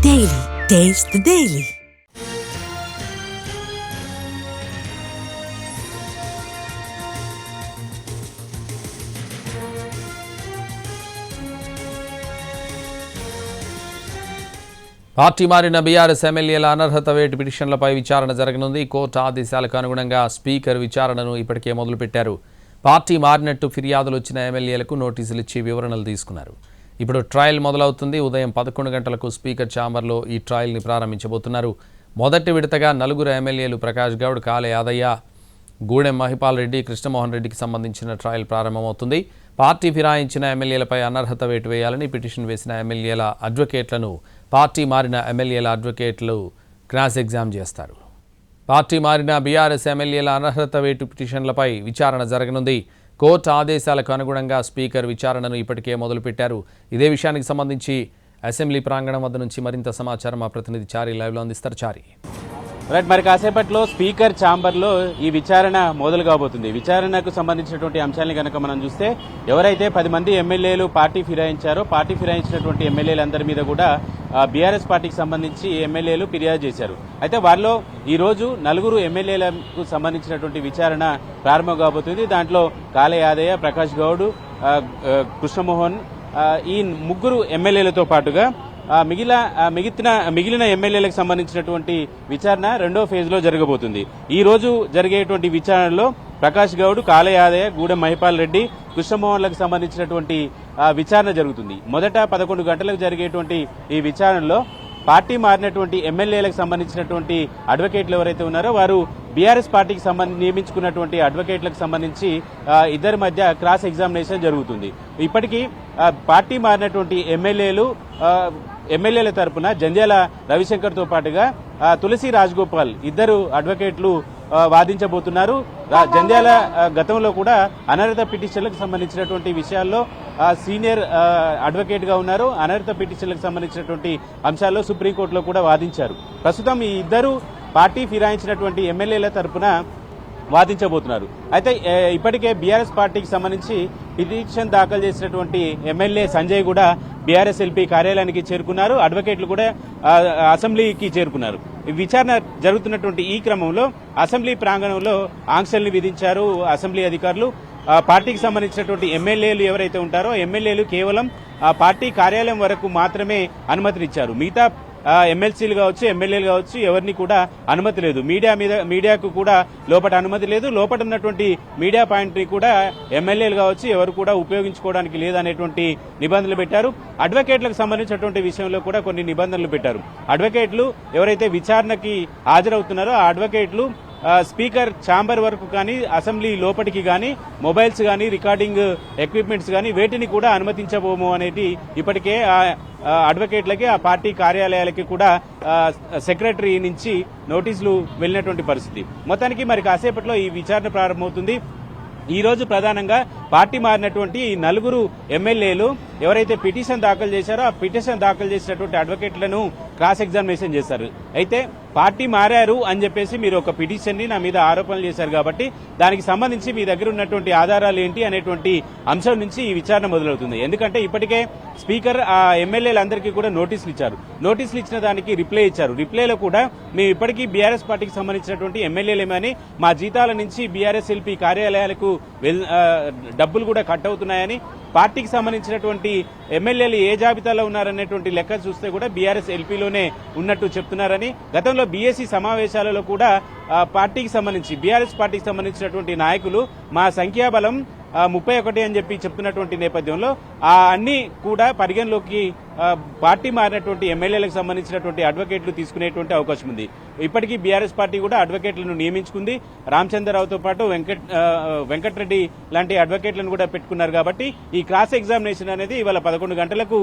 Daily. Taste the Daily. Party మారిన BRS ఎమ్మెల్యేల అనర్హత వేటు పిటిషన్లపై విచారణ జరగనుంది. కోర్టు ఆదేశాలకు అనుగుణంగా స్పీకర్ విచారణను ఇప్పటికే మొదలుపెట్టారు. పార్టీ మారినట్టు ఫిర్యాదులు వచ్చిన ఎమ్మెల్యేలకు నోటీసులు ఇచ్చి వివరణలు తీసుకున్నారు. ఇప్పుడు ట్రయల్ మొదలవుతుంది. ఉదయం 11 గంటలకు స్పీకర్ ఛాంబర్లో ఈ ట్రయల్ని ప్రారంభించబోతున్నారు. మొదటి విడతగా 4 ఎమ్మెల్యేలు ప్రకాష్ గౌడ్, కాళే యాదయ్య, గూడెం మహిపాల్ రెడ్డి, కృష్ణమోహన్ రెడ్డికి సంబంధించిన ట్రయల్ ప్రారంభమవుతుంది. పార్టీ ఫిరాయించిన ఎమ్మెల్యేలపై అనర్హత వేటు వేయాలని పిటిషన్ వేసిన ఎమ్మెల్యేల అడ్వకేట్లను పార్టీ మారిన ఎమ్మెల్యేల అడ్వకేట్లు క్రాస్ ఎగ్జామ్ చేస్తారు. పార్టీ మారిన బీఆర్ఎస్ ఎమ్మెల్యేల అనర్హత వేటు పిటిషన్లపై విచారణ జరగనుంది. కోర్టు ఆదేశాలకు అనుగుణంగా స్పీకర్ విచారణను ఇప్పటికే మొదలుపెట్టారు. ఇదే విషయానికి సంబంధించి అసెంబ్లీ ప్రాంగణం వద్ద నుంచి మరింత సమాచారం మా ప్రతినిధి చారి లైవ్లో అందిస్తారు. చారి, రైట్, మరి కాసేపట్లో స్పీకర్ ఛాంబర్లో ఈ విచారణ మొదలు కాబోతుంది. విచారణకు సంబంధించినటువంటి అంశాన్ని కనుక మనం చూస్తే, ఎవరైతే 10 మంది ఎమ్మెల్యేలు పార్టీ ఫిరాయించారో పార్టీ ఫిరాయించినటువంటి ఎమ్మెల్యేలందరి మీద కూడా బీఆర్ఎస్ పార్టీకి సంబంధించి ఎమ్మెల్యేలు ఫిర్యాదు చేశారు. అయితే వారిలో ఈ రోజు 4 ఎమ్మెల్యేలకు సంబంధించినటువంటి విచారణ ప్రారంభం కాబోతుంది. దాంట్లో కాళే యాదయ్య, ప్రకాష్ గౌడ్, కృష్ణమోహన్, ఈ 3 ఎమ్మెల్యేలతో పాటుగా మిగిలిన ఎమ్మెల్యేలకు సంబంధించినటువంటి విచారణ రెండో ఫేజ్ లో జరగబోతుంది. ఈ రోజు జరిగేటువంటి విచారణలో ప్రకాష్ గౌడ్, కాళే యాదయ్య, గూడెం మహిపాల్ రెడ్డి, కృష్ణమోహన్లకు సంబంధించినటువంటి విచారణ జరుగుతుంది. మొదట 11 గంటలకు జరిగేటువంటి ఈ విచారణలో పార్టీ మారినటువంటి ఎమ్మెల్యేలకు సంబంధించినటువంటి అడ్వకేట్లు ఎవరైతే ఉన్నారో వారు బీఆర్ఎస్ పార్టీకి నియమించుకున్నటువంటి అడ్వకేట్లకు సంబంధించి ఇద్దరి మధ్య క్రాస్ ఎగ్జామినేషన్ జరుగుతుంది. ఇప్పటికీ పార్టీ మారినటువంటి ఎమ్మెల్యేల తరపున జంధ్యాల రవిశంకర్తో పాటుగా తులసి రాజగోపాల్ ఇద్దరు అడ్వకేట్లు వాదించబోతున్నారు. జంధ్యాల గతంలో కూడా అనర్హత పిటిషన్లకు సంబంధించినటువంటి విషయాల్లో సీనియర్ అడ్వకేట్ గా ఉన్నారు. అనర్హత పిటిషన్లకు సంబంధించినటువంటి అంశాల్లో సుప్రీంకోర్టులో కూడా వాదించారు. ప్రస్తుతం ఈ ఇద్దరు పార్టీ ఫిరాయించినటువంటి ఎమ్మెల్యేల తరపున వాదించబోతున్నారు. అయితే ఇప్పటికే బీఆర్ఎస్ పార్టీకి సంబంధించి పిటిషన్ దాఖలు చేసినటువంటి ఎమ్మెల్యే సంజయ్ కూడా బీఆర్ఎస్ ఎల్పీ కార్యాలయానికి చేరుకున్నారు. అడ్వకేట్లు కూడా అసెంబ్లీకి చేరుకున్నారు. విచారణ జరుగుతున్నటువంటి ఈ క్రమంలో అసెంబ్లీ ప్రాంగణంలో ఆంక్షల్ని విధించారు అసెంబ్లీ అధికారులు. పార్టీకి సంబంధించినటువంటి ఎమ్మెల్యేలు ఎవరైతే ఉంటారో ఎమ్మెల్యేలు కేవలం పార్టీ కార్యాలయం వరకు మాత్రమే అనుమతినిచ్చారు. మిగతా ఎమ్మెల్సీలు కావచ్చు, ఎమ్మెల్యేలు కావచ్చు, ఎవరిని కూడా అనుమతి లేదు. మీడియాకు కూడా లోపల అనుమతి లేదు. లోపల ఉన్నటువంటి మీడియా పాయింట్ ని కూడా ఎమ్మెల్యేలు కావచ్చు ఎవరు కూడా ఉపయోగించుకోవడానికి లేదనేటువంటి నిబంధనలు పెట్టారు. అడ్వకేట్లకు సంబంధించినటువంటి విషయంలో కూడా కొన్ని నిబంధనలు పెట్టారు. అడ్వకేట్లు ఎవరైతే విచారణకి హాజరవుతున్నారో ఆ అడ్వకేట్లు స్పీకర్ ఛాంబర్ వరకు కానీ, అసెంబ్లీ లోపలికి కానీ, మొబైల్స్ కానీ, రికార్డింగ్ ఎక్విప్మెంట్స్ కానీ వేటిని కూడా అనుమతించబోము అనేది ఇప్పటికే అడ్వకేట్లకి ఆ పార్టీ కార్యాలయాలకి కూడా సెక్రటరీ నుంచి నోటీసులు వెళ్లినటువంటి పరిస్థితి. మొత్తానికి మరి కాసేపట్లో ఈ విచారణ ప్రారంభమవుతుంది. ఈ రోజు ప్రధానంగా పార్టీ మారినటువంటి 4 ఎమ్మెల్యేలు ఎవరైతే పిటిషన్ దాఖలు చేశారో ఆ పిటిషన్ దాఖలు చేసినటువంటి అడ్వకేట్లను క్రాస్ ఎగ్జామినేషన్ చేశారు. అయితే పార్టీ మారారు అని చెప్పేసి మీరు ఒక పిటిషన్ ని నా మీద ఆరోపణలు చేశారు కాబట్టి దానికి సంబంధించి మీ దగ్గర ఉన్నటువంటి ఆధారాలు ఏంటి అనేటువంటి అంశం నుంచి ఈ విచారణ మొదలవుతుంది. ఎందుకంటే ఇప్పటికే స్పీకర్ ఆ ఎమ్మెల్యేలందరికీ కూడా నోటీసులు ఇచ్చారు. నోటీసులు ఇచ్చిన దానికి రిప్లై ఇచ్చారు. రిప్లైలో కూడా మేము ఇప్పటికీ బీఆర్ఎస్ పార్టీకి సంబంధించినటువంటి ఎమ్మెల్యేలేమని, మా జీతాల నుంచి బీఆర్ఎస్ ఎల్పీ కార్యాలయాలకు డబ్బులు కూడా కట్ అవుతున్నాయని, పార్టీకి సంబంధించినటువంటి ఎమ్మెల్యేలు ఏ జాబితాలో ఉన్నారనేటువంటి లెక్క చూస్తే కూడా బీఆర్ఎస్ ఎల్పీలోనే ఉన్నట్టు చెప్తున్నారని, గతంలో బీఎస్సీ సమావేశాలలో కూడా పార్టీకి సంబంధించి బీఆర్ఎస్ పార్టీకి సంబంధించినటువంటి నాయకులు మా సంఖ్యాబలం 31 అని చెప్పి చెప్తున్నటువంటి నేపథ్యంలో అన్ని కూడా పరిగణలోకి పార్టీ మారినటువంటి ఎమ్మెల్యేలకు సంబంధించినటువంటి అడ్వకేట్లు తీసుకునేటువంటి అవకాశం ఉంది. ఇప్పటికీ బీఆర్ఎస్ పార్టీ కూడా అడ్వకేట్లను నియమించుకుంది. రామచంద్రరావుతో పాటు వెంకటరెడ్డి లాంటి అడ్వకేట్లను కూడా పెట్టుకున్నారు. కాబట్టి ఈ క్రాస్ ఎగ్జామినేషన్ అనేది ఇవాళ 11 గంటలకు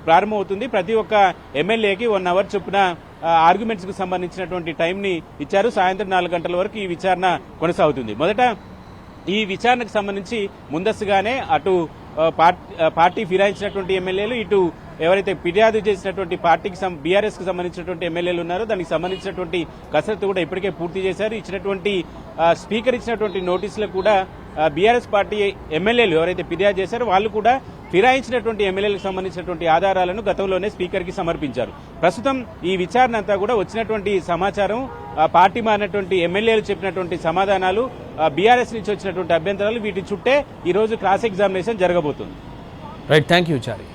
ప్రారంభమవుతుంది. ప్రతి ఒక్క ఎమ్మెల్యేకి 1 అవర్ చొప్పున ఆర్గ్యుమెంట్స్ కు సంబంధించినటువంటి టైం ని ఇచ్చారు. సాయంత్రం 4 గంటల వరకు ఈ విచారణ కొనసాగుతుంది. మొదట ఈ విచారణకు సంబంధించి ముందస్తుగానే అటు పార్టీ ఫిరాయించినటువంటి ఎమ్మెల్యేలు, ఇటు ఎవరైతే ఫిర్యాదు చేసినటువంటి పార్టీకి బీఆర్ఎస్ కు సంబంధించినటువంటి ఎమ్మెల్యేలు ఉన్నారో దానికి సంబంధించినటువంటి కసరత్తు కూడా ఇప్పటికే పూర్తి చేశారు. ఇచ్చినటువంటి స్పీకర్ ఇచ్చినటువంటి నోటీసులకు కూడా బీఆర్ఎస్ పార్టీ ఎమ్మెల్యేలు ఎవరైతే ఫిర్యాదు చేశారో వాళ్ళు కూడా ఫిరాయించినటువంటి ఎమ్మెల్యేలకు సంబంధించినటువంటి ఆధారాలను గతంలోనే స్పీకర్కి సమర్పించారు. ప్రస్తుతం ఈ విచారణ అంతా కూడా వచ్చినటువంటి సమాచారం, పార్టీ మారినటువంటి ఎమ్మెల్యేలు చెప్పినటువంటి సమాధానాలు, బీఆర్ఎస్ నుంచి వచ్చినటువంటి అభ్యంతరాలు, వీటి చుట్టే ఈ రోజు క్రాస్ ఎగ్జామినేషన్ జరగబోతుంది. Right, thank you Chari.